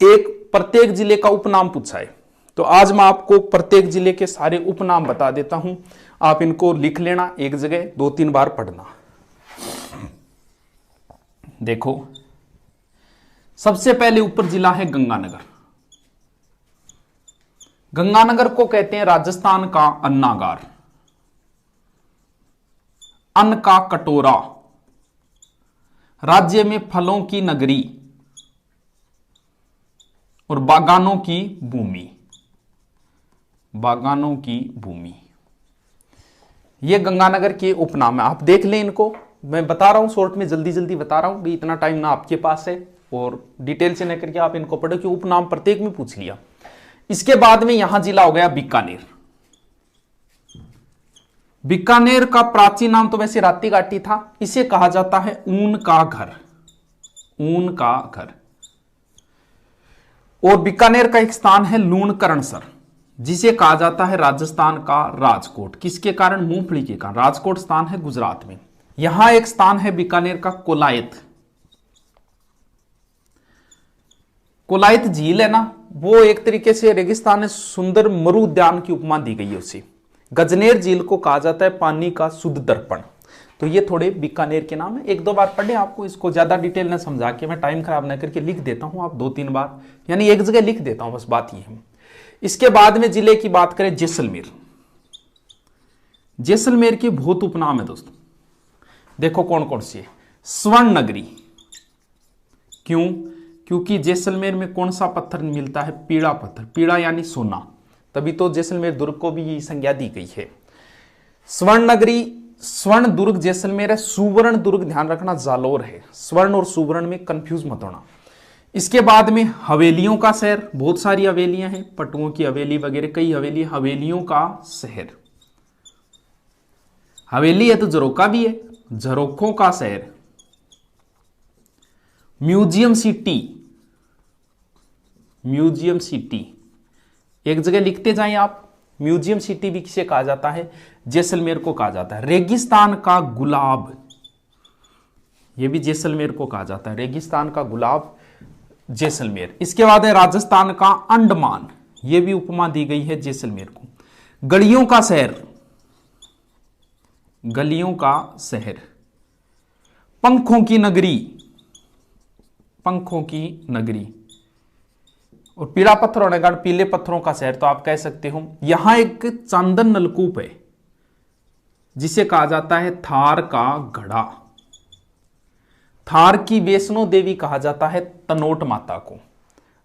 एक प्रत्येक जिले का उपनाम पूछा है, तो आज मैं आपको प्रत्येक जिले के सारे उपनाम बता देता हूं। आप इनको लिख लेना, एक जगह 2-3 बार पढ़ना। देखो, सबसे पहले ऊपर जिला है गंगानगर। गंगानगर को कहते हैं राजस्थान का अन्नागार, अन्न का कटोरा, राज्य में फलों की नगरी और बागानों की भूमि। बागानों की भूमि, ये गंगानगर के उपनाम है। आप देख लें इनको, मैं बता रहा हूं शॉर्ट में, जल्दी जल्दी बता रहा हूं कि इतना टाइम ना आपके पास है और डिटेल से न करके आप इनको पढ़ो कि उपनाम प्रत्येक में पूछ लिया। इसके बाद में यहां जिला हो गया बीकानेर। बीकानेर का प्राचीन नाम तो वैसे राती घाटी था, इसे कहा जाता है ऊन का घर। ऊन का घर। और बीकानेर का एक स्थान है लूणकरणसर, जिसे कहा जाता है राजस्थान का राजकोट। किसके कारण? मूंगफली के कारण। राजकोट स्थान है गुजरात में। यहां एक स्थान है बीकानेर का कोलायत। कोलायत झील है ना, वो एक तरीके से रेगिस्तान है, सुंदर मरु उद्यान की उपमा दी गई है उसे। गजनेर झील को कहा जाता है पानी का शुद्ध दर्पण। तो ये थोड़े बीकानेर के नाम है, 1-2 बार पढ़े। आपको इसको ज्यादा डिटेल में समझा के मैं टाइम खराब न करके लिख देता हूं, आप 2-3 बार, यानी एक जगह लिख देता हूं, बस बात ये है। इसके बाद में जिले की बात करें, जैसलमेर। जैसलमेर के बहुत उपनाम है दोस्तों, देखो कौन कौन सी है। स्वर्ण नगरी, क्यों? क्योंकि जैसलमेर में कौन सा पत्थर मिलता है? पीला पत्थर। पीला यानी सोना, तभी तो जैसलमेर दुर्ग को भी ये संज्ञा दी गई है। स्वर्ण नगरी, स्वर्ण दुर्ग जैसलमेर है। सुवर्ण दुर्ग ध्यान रखना जालोर है। स्वर्ण और सुवर्ण में कंफ्यूज मत होना। इसके बाद में हवेलियों का शहर, बहुत सारी हवेलियां हैं, पटुओं की हवेली वगैरह, कई हवेली, हवेलियों का शहर। हवेली है तो झरोखा भी है, झरोखों का शहर। म्यूजियम सिटी, म्यूजियम सिटी, एक जगह लिखते जाएं आप। म्यूजियम सिटी भी किसे कहा जाता है? जैसलमेर को कहा जाता है। रेगिस्तान का गुलाब, यह भी जैसलमेर को कहा जाता है। रेगिस्तान का गुलाब, जैसलमेर। इसके बाद है राजस्थान का अंडमान, यह भी उपमा दी गई है जैसलमेर को। गलियों का शहर, गलियों का शहर। पंखों की नगरी, पंखों की नगरी। और पीला पत्थर होने के कारण पीले पत्थरों का शहर, तो आप कह सकते हो। यहां एक चांदन नलकूप है, जिसे कहा जाता है थार का घड़ा। थार की वैष्णो देवी कहा जाता है तनोट माता को।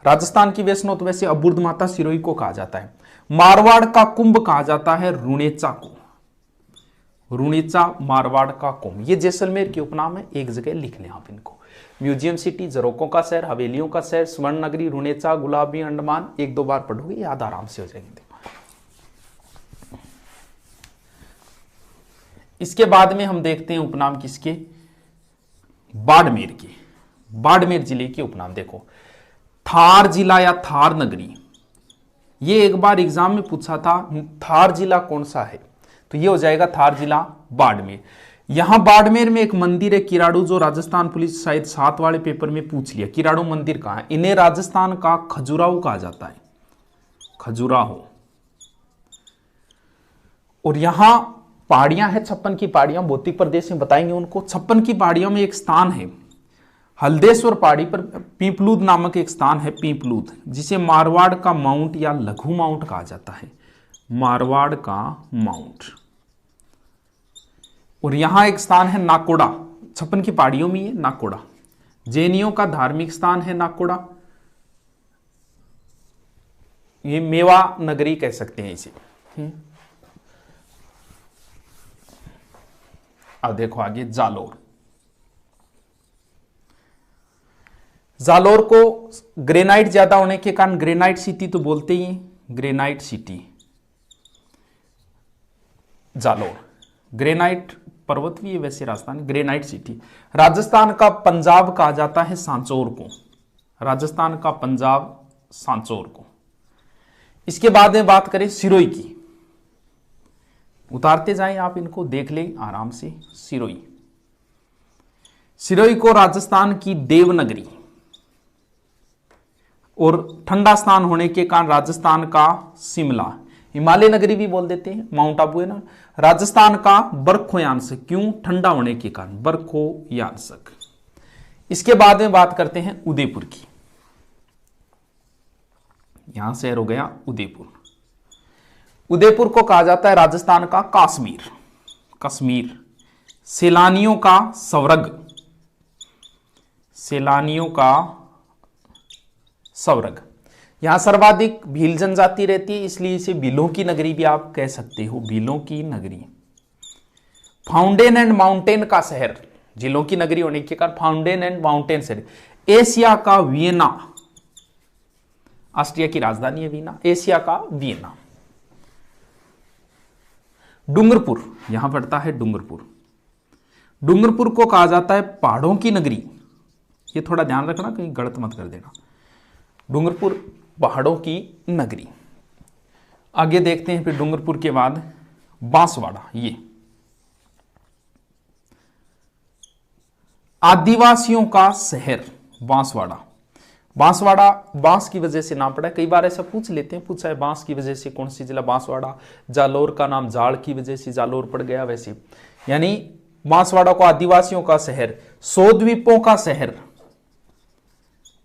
राजस्थान की वैष्णो तो वैसे अबुर्द माता सिरोही को कहा जाता है। मारवाड़ का कुंभ कहा जाता है रुणेचा को। रुणेचा, मारवाड़ का कुंभ, ये जैसलमेर के उपनाम है, एक जगह लिख लें आप इनको। म्यूजियम सिटी, झरोकों का शहर, हवेलियों का शहर, स्वर्ण नगरी, रुणेचा, गुलाबी, अंडमान, 1-2 बार पढ़ोगे, याद आराम से हो जाएंगे। इसके बाद में हम देखते हैं उपनाम किसके? बाड़मेर के। बाड़मेर जिले के उपनाम देखो, थार जिला या थार नगरी। ये एक बार एग्जाम में पूछा था, थार जिला कौन सा है, तो ये हो जाएगा थार जिला बाड़मेर। यहां बाड़मेर में एक मंदिर है किराड़ू, जो राजस्थान पुलिस शायद 7 वाले पेपर में पूछ लिया, किराड़ू मंदिर कहां है। इन्हें राजस्थान का खजुराहो कहा जाता है, खजुराहो। और यहां पहाड़ियां हैं, 56 की पहाड़ियां, भौतिक प्रदेश में बताएंगे उनको। 56 की पहाड़ियों में एक स्थान है हल्देश्वर पहाड़ी पर, पीपलूद नामक एक स्थान है, पीपलूद, जिसे मारवाड़ का माउंट या लघु माउंट कहा जाता है। मारवाड़ का माउंट। और यहां एक स्थान है नाकोड़ा, 56 की पहाड़ियों में, ये नाकोड़ा। जैनियों का धार्मिक स्थान है नाकोड़ा, ये मेवा नगरी कह सकते हैं इसे। अब देखो आगे जालोर। जालोर को ग्रेनाइट ज्यादा होने के कारण ग्रेनाइट सिटी तो बोलते ही हैं, ग्रेनाइट सिटी जालोर। ग्रेनाइट पर्वत भी है वैसे राजस्थान, ग्रेनाइट सिटी। राजस्थान का पंजाब कहा जाता है सांचौर को, राजस्थान का पंजाब सांचौर को। इसके बाद में बात करें सिरोही की, उतारते जाएं आप इनको, देख लें आराम से। सिरोही, सिरोही को राजस्थान की देवनगरी, और ठंडा स्थान होने के कारण राजस्थान का शिमला, हिमालय नगरी भी बोल देते हैं, माउंट आबू है ना। राजस्थान का बरखोयांसक, क्यों? ठंडा होने के कारण बरखोयांसक। इसके बाद में बात करते हैं उदयपुर की। यहां शहर हो गया उदयपुर। उदयपुर को कहा जाता है राजस्थान का कश्मीर, कश्मीर। सैलानियों का स्वर्ग, सैलानियों का स्वर्ग। यहां सर्वाधिक भील जनजाति रहती है, इसलिए इसे भीलों की नगरी भी आप कह सकते हो, भीलों की नगरी। फाउंटेन एंड माउंटेन का शहर, झीलों की नगरी होने के कारण फाउंटेन एंड माउंटेन शहर। एशिया का वियना, ऑस्ट्रिया की राजधानी है वियना, एशिया का वियना। डूंगरपुर, यहां पड़ता है डूंगरपुर। डूंगरपुर को कहा जाता है पहाड़ों की नगरी, ये थोड़ा ध्यान रखना कहीं गलत मत कर देना। डूंगरपुर पहाड़ों की नगरी। आगे देखते हैं फिर डूंगरपुर के बाद बांसवाड़ा, ये आदिवासियों का शहर बांसवाड़ा। बांसवाड़ा बांस की वजह से नाम पड़ा है, कई बार ऐसा पूछ लेते हैं, पूछा है बांस की वजह से कौन सी जिला? बांसवाड़ा। जालोर का नाम जाड़ की वजह से जालोर पड़ गया, वैसे यानी बांसवाड़ा को आदिवासियों का शहर, 100 द्वीपों का शहर।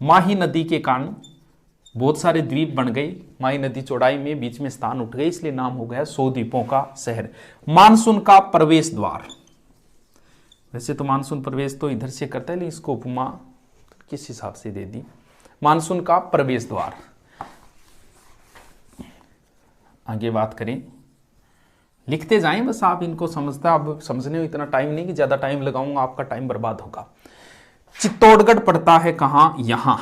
माही नदी के कारण बहुत सारे द्वीप बन गए, माही नदी चौड़ाई में बीच में स्थान उठ गए, इसलिए नाम हो गया 100 द्वीपों का शहर। मानसून का प्रवेश द्वार, वैसे तो मानसून प्रवेश तो इधर से करता है, लेकिन इसको उपमा किस हिसाब से दे दी, मानसून का प्रवेश द्वार। आगे बात करें, लिखते जाएं बस आप इनको, समझता अब समझने में इतना टाइम नहीं कि ज्यादा टाइम लगाऊंगा, आपका टाइम बर्बाद होगा। चित्तौड़गढ़ पड़ता है कहां? यहां।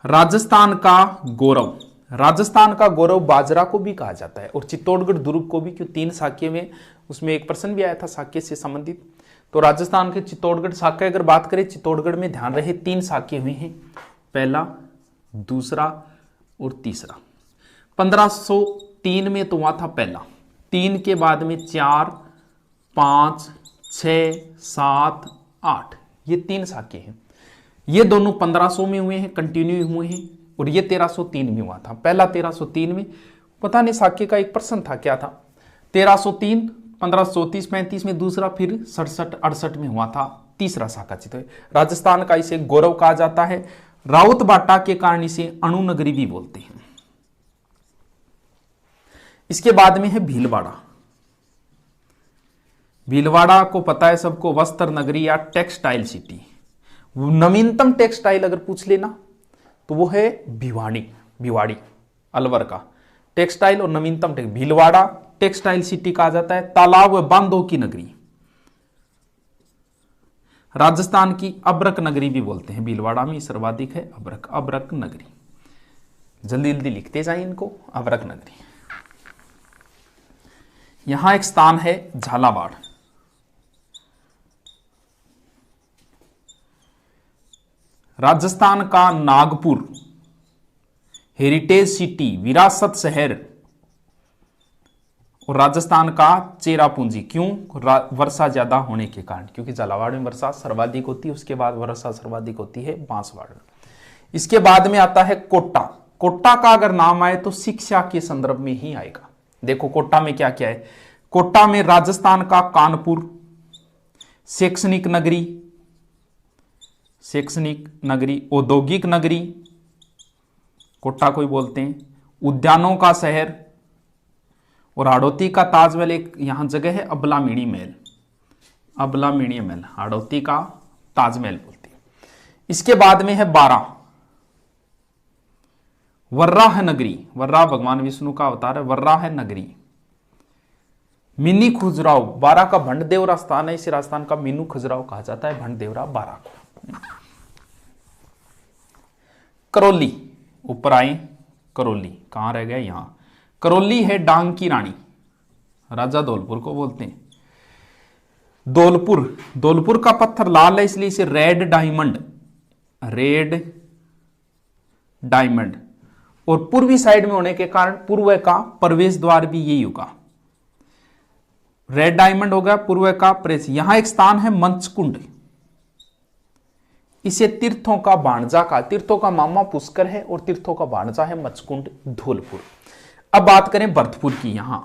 राजस्थान का गौरव, राजस्थान का गौरव बाजरा को भी कहा जाता है और चित्तौड़गढ़ दुर्ग को भी, क्यों? 3 शाक्य में, उसमें एक प्रश्न भी आया था शाक्य से संबंधित। तो राजस्थान के चित्तौड़गढ़ शाक्य अगर बात करें, चित्तौड़गढ़ में ध्यान रहे 3 शाक्य हुए हैं, पहला, दूसरा और तीसरा। 1503 में तो हुआ था पहला, 3 के बाद में 4, 5, 6, 7, 8, ये 3 शाक्य हैं। ये दोनों 1500 में हुए हैं, कंटिन्यू हुए हैं, और ये 1303 में हुआ था। पहला 1303 में, पता नहीं शाक्य का एक प्रश्न था क्या था, 1303, 1534, 35 में दूसरा, फिर 67, 68 में हुआ था तीसरा शाखा चित्तौड़। राजस्थान का इसे गौरव कहा जाता है। राउत बाटा के कारण इसे अणु नगरी भी बोलते हैं। इसके बाद में है भीलवाड़ा। भीलवाड़ा को पता है सबको, वस्त्र नगरी या टेक्सटाइल सिटी। नवीनतम टेक्सटाइल अगर पूछ लेना तो वो है भिवाड़ी, भिवाड़ी अलवर का टेक्सटाइल और नवीनतम भीलवाड़ा टेक्सटाइल सिटी कहा जाता है। तालाब व बांधों की नगरी, राजस्थान की अब्रक नगरी भी बोलते हैं, भीलवाड़ा में सर्वाधिक है अब्रक, अब्रक नगरी। जल्दी जल्दी लिखते जाए इनको, अब्रक नगरी। यहां एक स्थान है झालावाड़। राजस्थान का नागपुर हेरिटेज सिटी, विरासत शहर। और राजस्थान का चेरापूंजी, क्यों? वर्षा ज्यादा होने के कारण, क्योंकि झालावाड़ में वर्षा सर्वाधिक होती है, उसके बाद वर्षा सर्वाधिक होती है बांसवाड़ा। इसके बाद में आता है कोटा। कोटा का अगर नाम आए तो शिक्षा के संदर्भ में ही आएगा। देखो कोटा में क्या क्या है। कोटा में राजस्थान का कानपुर, शैक्षणिक नगरी, शैक्षणिक नगरी, औद्योगिक नगरी कोटा को ही बोलते हैं, उद्यानों का शहर, और हाड़ौती का ताजमहल एक यहां जगह है, अबलामिणी महल, अबलामिणी महल हाड़ौती का ताजमहल बोलते हैं। इसके बाद में है बारां, वर्राह नगरी, वर्राह भगवान विष्णु का अवतार है, वर्राह नगरी। मिनी खजुराहो, बारां का भंडदेवरा स्थान है, इसे राजस्थान का मीनू खजुराहो कहा जाता है, भंडदेवरा बारां को। करौली, ऊपर आए, करौली कहां रह गया? यहां करौली है डांग की रानी, राजा धौलपुर को बोलते हैं। धौलपुर, धौलपुर का पत्थर लाल है इसलिए इसे रेड डायमंड, रेड डायमंड, और पूर्वी साइड में होने के कारण पूर्व का प्रवेश द्वार भी यही होगा, रेड डायमंड होगा पूर्व का प्रवेश। यहां एक स्थान है मंचकुंड, इसे तीर्थों का भाणजा का, तीर्थों का मामा पुष्कर है और तीर्थों का भाणजा है मचकुंड धौलपुर। अब बात करें भरतपुर की, यहां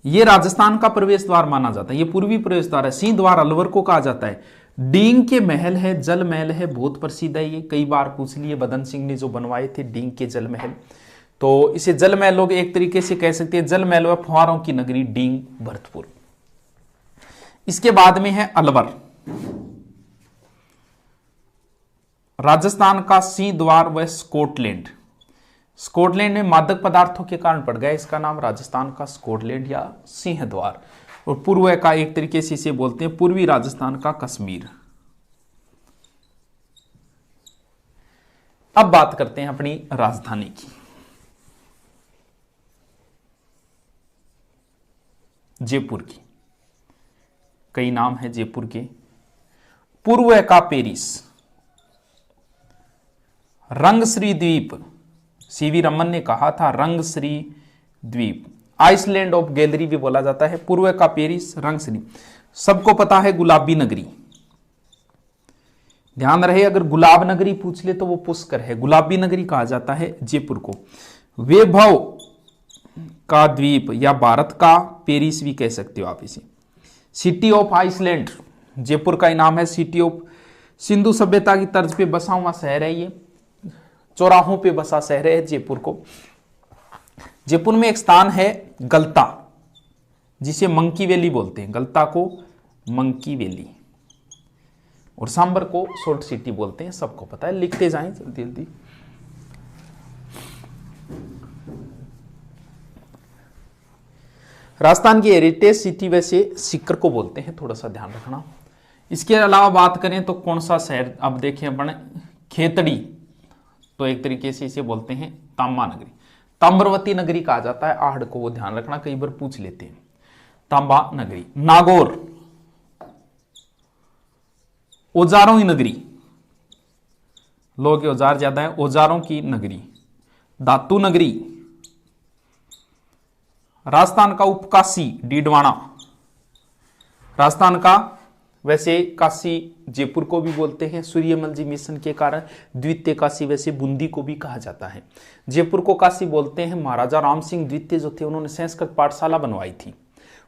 यह राजस्थान का प्रवेश द्वार माना जाता है, यह पूर्वी प्रवेश द्वार है। सिंह द्वार अलवर को कहा जाता है। डींग के महल है, जल महल है, बहुत प्रसिद्ध है ये, कई बार पूछ लिए बदन सिंह ने जो बनवाए थे डींग के जल महल। तो इसे जल महल लोग एक तरीके से कह सकते हैं, जल महल व फुहारों की नगरी डींग भरतपुर। इसके बाद में है अलवर, राजस्थान का सिंह द्वार व स्कॉटलैंड। स्कॉटलैंड में मादक पदार्थों के कारण पड़ गया इसका नाम राजस्थान का स्कॉटलैंड या सिंह द्वार। और पूर्व का एक तरीके से इसे बोलते हैं पूर्वी राजस्थान का कश्मीर। अब बात करते हैं अपनी राजधानी की। जयपुर की, कई नाम है जयपुर के। पूर्व का पेरिस, रंगश्री द्वीप, सीवी रमन ने कहा था रंगश्री द्वीप। आइसलैंड ऑफ गैलरी भी बोला जाता है। पूर्व का पेरिस, रंगश्री। सबको पता है गुलाबी नगरी, ध्यान रहे अगर गुलाब नगरी पूछ ले तो वो पुष्कर है, गुलाबी नगरी कहा जाता है जयपुर को। वैभव का द्वीप या भारत का पेरिस भी कह सकते हो आप इसे। सिटी ऑफ आइसलैंड, जयपुर का इनाम है सिटी ऑफ। सिंधु सभ्यता की तर्ज पे बसा हुआ शहर है ये, चौराहों पे बसा शहर है जयपुर को। जयपुर में एक स्थान है गलता, जिसे मंकी वैली बोलते हैं, गलता को मंकी वैली, और सांबर को सोल्ट सिटी बोलते हैं, सबको पता है, लिखते जाएं जल्दी जल्दी। राजस्थान की हेरिटेज सिटी वैसे सीकर को बोलते हैं, थोड़ा सा ध्यान रखना। इसके अलावा बात करें तो कौन सा शहर, अब देखें अपन खेतड़ी, तो एक तरीके से इसे बोलते हैं तांबा नगरी। ताम्रवती नगरी कहा जाता है आहड़ को, वो ध्यान रखना, कई बार पूछ लेते हैं। तांबा नगरी। नागौर, औजारों की नगरी, लोगों के औजार ज्यादा है, औजारों की नगरी। धातु नगरी, राजस्थान का उपकाशी डीडवाना, राजस्थान का वैसे काशी जयपुर को भी बोलते हैं, सूर्यमल जी मिशन के कारण द्वितीय काशी वैसे बूंदी को भी कहा जाता है। जयपुर को काशी बोलते हैं, महाराजा राम सिंह द्वितीय जो थे उन्होंने संस्कृत पाठशाला बनवाई थी,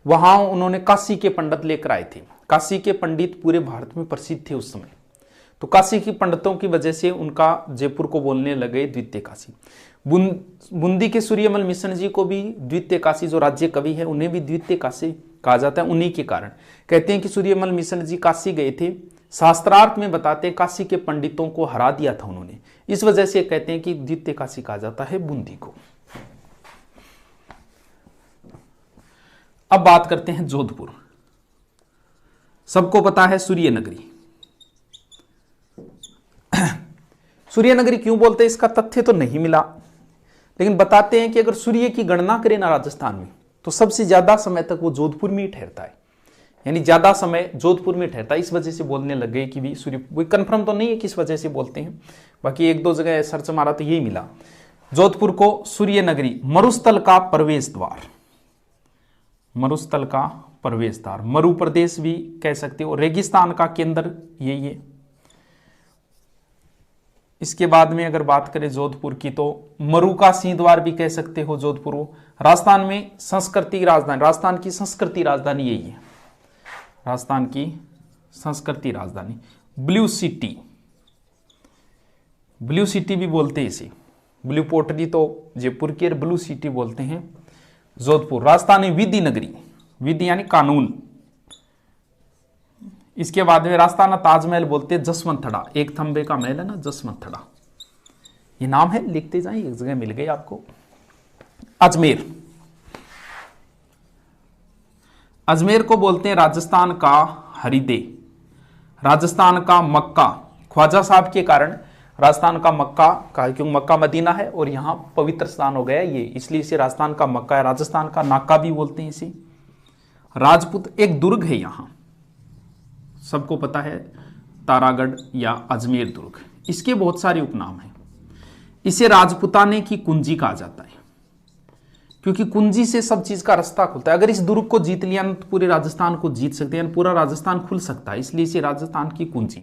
वहां उन्होंने काशी के पंडित लेकर आए थे। काशी के पंडित पूरे भारत में प्रसिद्ध थे उस समय, तो काशी के पंडितों की वजह से उनका जयपुर को बोलने लगे द्वितीय काशी। बूंदी के सूर्यमल मिशन जी को भी द्वितीय काशी, जो राज्य कवि है उन्हें भी द्वितीय काशी कहा जाता है, उन्हीं के कारण। कहते हैं कि सूर्यमल मिशन जी काशी गए थे, शास्त्रार्थ में बताते हैं काशी के पंडितों को हरा दिया था उन्होंने, इस वजह से कहते हैं कि द्वितीय काशी कहा जाता है बूंदी को। अब बात करते हैं जोधपुर, सबको पता है सूर्य नगरी। सूर्य नगरी क्यों बोलते हैं इसका तथ्य तो नहीं मिला, लेकिन बताते हैं कि अगर सूर्य की गणना करें ना राजस्थान में, तो सबसे ज्यादा समय तक वो जोधपुर में ही ठहरता है, यानी ज्यादा समय जोधपुर में ठहरता है। इस वजह से बोलने लग गए कि भी सूर्य, कोई कंफर्म तो नहीं है किस वजह से बोलते हैं, बाकी एक दो जगह सर्च मारा तो यही मिला। जोधपुर को सूर्य नगरी। मरुस्थल का प्रवेश द्वार, मरुस्थल का प्रवेश द्वार, मरु प्रदेश भी कह सकते हो, रेगिस्तान का केंद्र यही है। इसके बाद में अगर बात करें जोधपुर की, तो मरु का सिंह द्वार भी कह सकते हो जोधपुर को। राजस्थान में संस्कृति राजधानी, राजस्थान की संस्कृति राजधानी यही है, राजस्थान की संस्कृति राजधानी। ब्लू सिटी, ब्लू सिटी भी बोलते हैं इसे, ब्लू पोटरी तो जयपुर की, ब्लू सिटी बोलते हैं जोधपुर। राजस्थान में विधि नगरी, विधि यानी कानून। इसके बाद में राजस्थान ताजमहल बोलते हैं जसवंतथड़ा, एक थंबे का महल है ना जसवंतथड़ा, ये नाम है, लिखते जाएं, एक जगह मिल गई आपको। अजमेर, अजमेर को बोलते हैं राजस्थान का हरिदे, राजस्थान का मक्का। ख्वाजा साहब के कारण राजस्थान का मक्का का, क्योंकि मक्का मदीना है और यहां पवित्र स्थान हो गया ये, इसलिए इसे राजस्थान का मक्का है। राजस्थान का नाका भी बोलते हैं इसे। राजपूत एक दुर्ग है यहां, सबको पता है, तारागढ़ या अजमेर दुर्ग, इसके बहुत सारे उपनाम हैं। इसे राजपुताने की कुंजी कहा जाता है। क्योंकि कुंजी से सब चीज का रास्ता खुलता है। अगर इस दुर्ग को जीत लिया ना तो पूरे राजस्थान को जीत सकते हैं, पूरा राजस्थान खुल सकता है, इसलिए इसे राजस्थान की कुंजी।